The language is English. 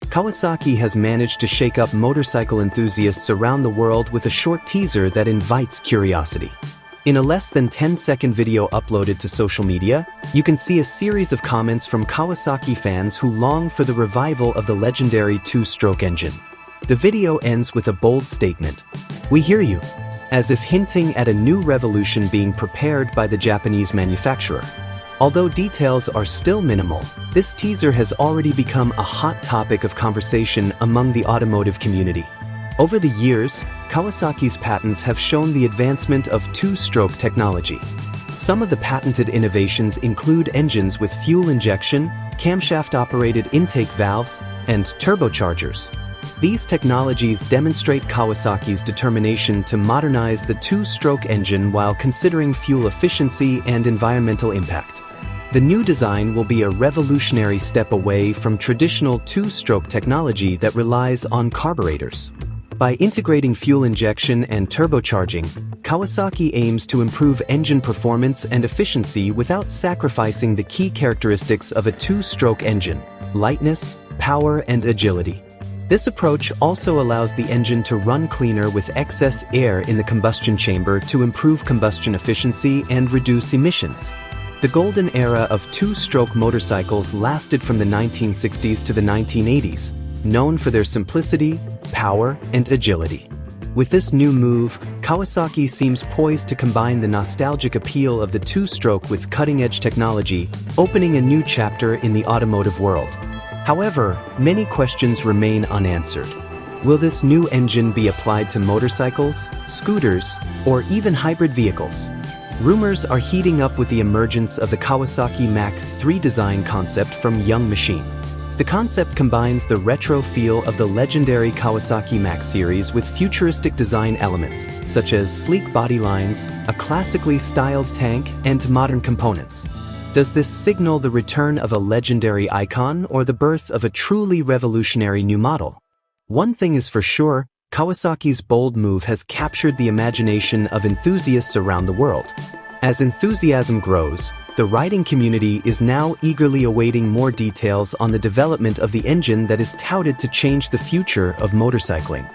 Kawasaki has managed to shake up motorcycle enthusiasts around the world with a short teaser that invites curiosity. In a less than 10-second video uploaded to social media, you can see a series of comments from Kawasaki fans who long for the revival of the legendary two-stroke engine. The video ends with a bold statement, "We hear you," as if hinting at a new revolution being prepared by the Japanese manufacturer. Although details are still minimal, this teaser has already become a hot topic of conversation among the automotive community. Over the years, Kawasaki's patents have shown the advancement of two-stroke technology. Some of the patented innovations include engines with fuel injection, camshaft-operated intake valves, and turbochargers. These technologies demonstrate Kawasaki's determination to modernize the two-stroke engine while considering fuel efficiency and environmental impact. The new design will be a revolutionary step away from traditional two-stroke technology that relies on carburetors. By integrating fuel injection and turbocharging, Kawasaki aims to improve engine performance and efficiency without sacrificing the key characteristics of a two-stroke engine: lightness, power, and agility. This approach also allows the engine to run cleaner with excess air in the combustion chamber to improve combustion efficiency and reduce emissions. The golden era of two-stroke motorcycles lasted from the 1960s to the 1980s, known for their simplicity, power, and agility. With this new move, Kawasaki seems poised to combine the nostalgic appeal of the two-stroke with cutting-edge technology, opening a new chapter in the automotive world. However, many questions remain unanswered. Will this new engine be applied to motorcycles, scooters, or even hybrid vehicles? Rumors are heating up with the emergence of the Kawasaki Mach 3 design concept from Young Machine. The concept combines the retro feel of the legendary Kawasaki Mach series with futuristic design elements, such as sleek body lines, a classically styled tank, and modern components. Does this signal the return of a legendary icon or the birth of a truly revolutionary new model? One thing is for sure, Kawasaki's bold move has captured the imagination of enthusiasts around the world. As enthusiasm grows, the riding community is now eagerly awaiting more details on the development of the engine that is touted to change the future of motorcycling.